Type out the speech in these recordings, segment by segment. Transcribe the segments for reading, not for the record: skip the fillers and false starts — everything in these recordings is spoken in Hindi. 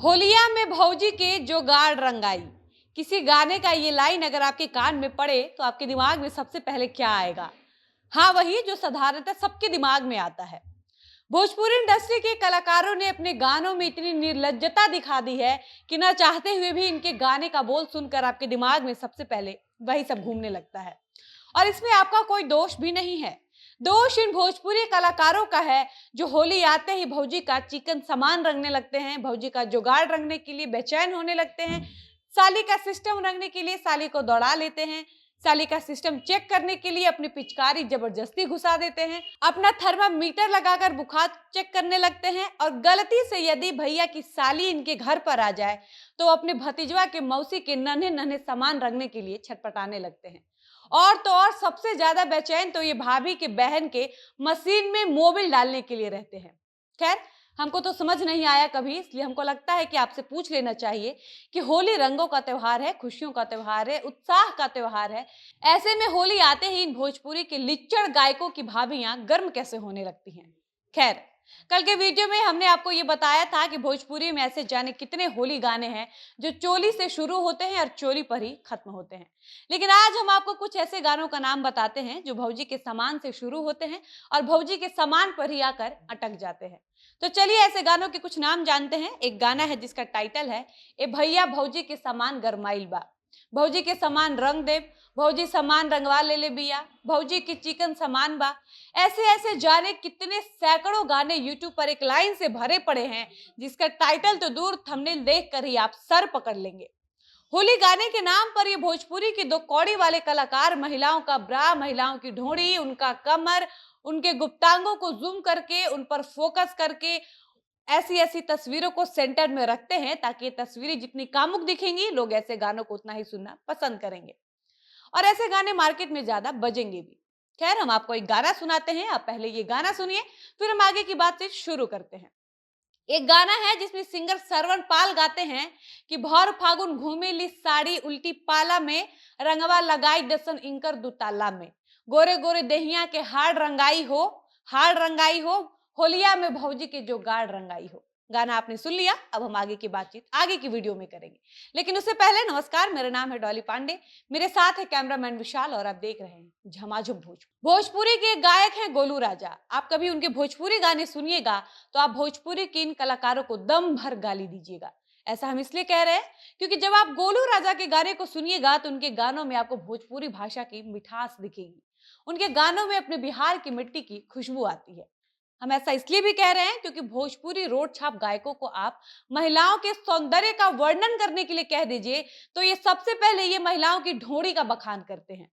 होलिया में भौजी के जोगाड़ रंगाई। किसी गाने का ये लाइन अगर आपके कान में पड़े तो आपके दिमाग में सबसे पहले क्या आएगा? हाँ, वही जो साधारणतः सबके दिमाग में आता है। भोजपुरी इंडस्ट्री के कलाकारों ने अपने गानों में इतनी निर्लज्जता दिखा दी है कि ना चाहते हुए भी इनके गाने का बोल सुनकर आपके दिमाग में सबसे पहले वही सब घूमने लगता है। और इसमें आपका कोई दोष भी नहीं है। दोष इन भोजपुरी कलाकारों का है जो होली आते ही भौजी का चिकन सामान रंगने लगते हैं, भौजी का जुगाड़ रंगने के लिए बेचैन होने लगते हैं, साली का सिस्टम रंगने के लिए साली को दौड़ा लेते हैं, साली का सिस्टम चेक करने के लिए अपनी पिचकारी जबरदस्ती घुसा देते हैं, अपना थर्मामीटर लगाकर बुखार चेक करने लगते हैं और गलती से यदि भैया की साली इनके घर पर आ जाए तो अपने भतीजवा के मौसी के नन्हे नन्हे सामान रंगने के लिए छटपटाने लगते हैं। और सबसे ज्यादा बेचैन तो ये भाभी के बहन के मशीन में मोबिल डालने के लिए रहते हैं। खैर, हमको तो समझ नहीं आया कभी, इसलिए हमको लगता है कि आपसे पूछ लेना चाहिए कि होली रंगों का त्योहार है, खुशियों का त्योहार है, उत्साह का त्योहार है। ऐसे में होली आते ही इन भोजपुरी के लिच्चड़ गायकों की भाभियां गर्म कैसे होने लगती हैं। खैर, कल के वीडियो में हमने आपको ये बताया था कि भोजपुरी में ऐसे जाने कितने होली गाने हैं जो चोली से शुरू होते हैं और चोली पर ही खत्म होते हैं। लेकिन आज हम आपको कुछ ऐसे गानों का नाम बताते हैं जो भौजी के सामान से शुरू होते हैं और भौजी के सामान पर ही आकर अटक जाते हैं। तो चलिए ऐसे गानों के कुछ नाम जानते हैं। एक गाना है जिसका टाइटल है ए भैया भौजी के सामान गरमाइल बा, भौजी के सामान रंग देव, भौजी सामान रंगवा ले बिया, भौजी की चिकन सामान बा। ऐसे ऐसे जाने कितने सैकड़ों गाने यूट्यूब पर एक लाइन से भरे पड़े हैं जिसका टाइटल तो दूर थंबनेल देखकर ही आप सर पकड़ लेंगे। होली गाने के नाम पर ये भोजपुरी के दो कौड़ी वाले कलाकार महिलाओं का ब्रा, महिलाओं की ढोंड़ी, उनका कमर, उनके गुप्तांगों को जूम करके उन पर फोकस करके ऐसी ऐसी तस्वीरों को सेंटर में रखते हैं ताकि ये तस्वीरें जितनी कामुक दिखेंगी लोग ऐसे गानों को उतना ही सुनना पसंद करेंगे और ऐसे गाने मार्केट में ज्यादा बजेंगे भी। खैर, हम आपको एक गाना सुनाते हैं, आप पहले ये गाना सुनिए, फिर हम आगे की बातचीत शुरू करते हैं। एक गाना है जिसमें सिंगर श्रवण पाल गाते हैं कि भौर फागुन घूमे ली साड़ी उल्टी पाला में, रंगवा लगाई दसन इंकर दुताला में, गोरे गोरे देहिया के हाड़ रंगाई हो, होलिया में भौजी के जो गाड़ रंगाई हो। गाना आपने सुन लिया, अब हम आगे की बातचीत आगे की वीडियो में करेंगे। लेकिन उससे पहले नमस्कार, मेरा नाम है डॉली पांडे, मेरे साथ है कैमरामैन विशाल और आप देख रहे हैं झमाझम भोजपुरी के गायक हैं गोलू राजा। आप कभी उनके भोजपुरी गाने सुनिएगा तो आप भोजपुरी के इन कलाकारों को दम भर गाली दीजिएगा। ऐसा हम इसलिए कह रहे हैं क्योंकि जब आप गोलू राजा के गाने को सुनिएगा तो उनके गानों में आपको भोजपुरी भाषा की मिठास दिखेगी। उनके गानों में अपने बिहार की मिट्टी की खुशबू आती है। हम ऐसा इसलिए भी कह रहे हैं क्योंकि भोजपुरी रोड छाप गायकों को आप महिलाओं के सौंदर्य का वर्णन करने के लिए कह दीजिए तो ये सबसे पहले ये महिलाओं की ढोड़ी का बखान करते हैं।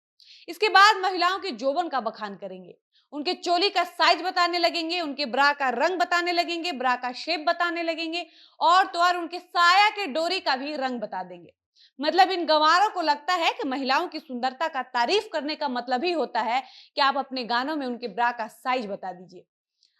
इसके बाद महिलाओं के जोबन का बखान करेंगे, उनके चोली का साइज बताने लगेंगे, उनके ब्रा का रंग बताने लगेंगे, ब्रा का शेप बताने लगेंगे और तो और उनके साया के डोरी का भी रंग बता देंगे। मतलब इन गंवारों को लगता है कि महिलाओं की सुंदरता का तारीफ करने का मतलब ही होता है कि आप अपने गानों में उनके ब्रा का साइज बता दीजिए।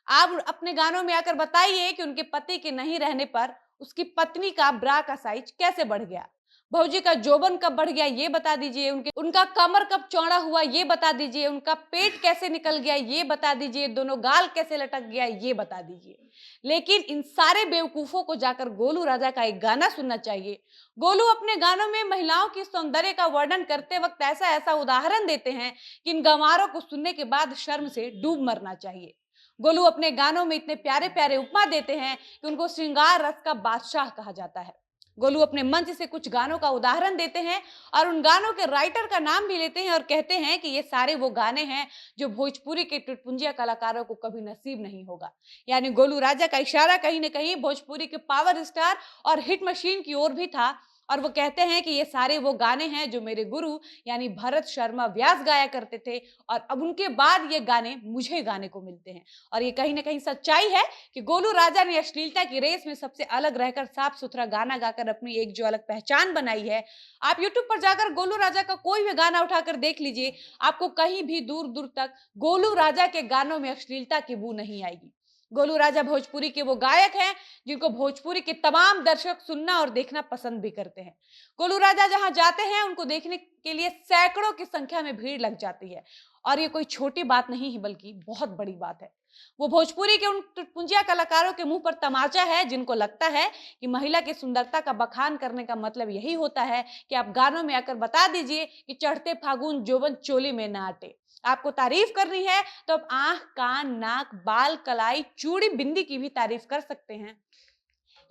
आप अपने गानों में आकर बताइए कि उनके पति के नहीं रहने पर उसकी पत्नी का ब्रा का साइज कैसे बढ़ गया, भौजी का जोबन कब बढ़ गया ये बता दीजिए, उनका कमर कब चौड़ा हुआ ये बता दीजिए, उनका पेट कैसे निकल गया ये बता दीजिए, दोनों गाल कैसे लटक गया ये बता दीजिए। लेकिन इन सारे बेवकूफों को जाकर गोलू राजा का एक गाना सुनना चाहिए। गोलू अपने गानों में महिलाओं की सौंदर्य का वर्णन करते वक्त ऐसा ऐसा उदाहरण देते हैं कि इन गंवारों को सुनने के बाद शर्म से डूब मरना चाहिए। गोलू अपने गानों में इतने प्यारे प्यारे उपमा देते हैं कि उनको श्रृंगार रस का बादशाह कहा जाता है। गोलू अपने मंच से कुछ गानों का उदाहरण देते हैं और उन गानों के राइटर का नाम भी लेते हैं और कहते हैं कि ये सारे वो गाने हैं जो भोजपुरी के टुटपुंजिया कलाकारों को कभी नसीब नहीं होगा। यानी गोलू राजा का इशारा कहीं न कहीं भोजपुरी के पावर स्टार और हिट मशीन की ओर भी था और वो कहते हैं कि ये सारे वो गाने हैं जो मेरे गुरु यानी भरत शर्मा व्यास गाया करते थे और अब उनके बाद ये गाने मुझे गाने को मिलते हैं। और ये कहीं ना कहीं सच्चाई है कि गोलू राजा ने अश्लीलता की रेस में सबसे अलग रहकर साफ सुथरा गाना गाकर अपनी एक जो अलग पहचान बनाई है। आप यूट्यूब पर जाकर गोलू राजा का कोई भी गाना उठाकर देख लीजिए, आपको कहीं भी दूर दूर तक गोलू राजा के गानों में अश्लीलता की बू नहीं आएगी। गोलू राजा भोजपुरी के वो गायक हैं जिनको भोजपुरी के तमाम दर्शक सुनना और देखना पसंद भी करते हैं। गोलू राजा जहां जाते हैं उनको देखने के लिए सैकड़ों की संख्या में भीड़ लग जाती है और ये कोई छोटी बात नहीं है बल्कि बहुत बड़ी बात है। वो भोजपुरी के उन टुटपुंजिया कलाकारों के मुंह पर तमाचा है जिनको लगता है कि महिला की सुंदरता का बखान करने का मतलब यही होता है कि आप गानों में आकर बता दीजिए कि चढ़ते फागुन जोबन चोली में ना आटे। आपको तारीफ करनी है तो अब आंख, कान, नाक, बाल, कलाई, चूड़ी, बिंदी की भी तारीफ कर सकते हैं।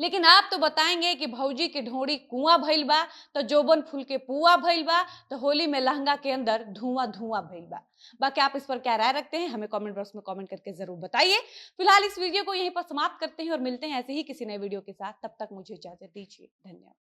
लेकिन आप तो बताएंगे कि भौजी के ढोड़ी कुआं भइल बा, तो जोबन फूल के पुआ भइल बा, तो होली में लहंगा के अंदर धुआं धुआं भइल बा। बाकी आप इस पर क्या राय रखते हैं हमें कमेंट बॉक्स में कमेंट करके जरूर बताइए। फिलहाल इस वीडियो को यहीं पर समाप्त करते हैं और मिलते हैं ऐसे ही किसी नए वीडियो के साथ। तब तक मुझे इजाजत दीजिए। धन्यवाद।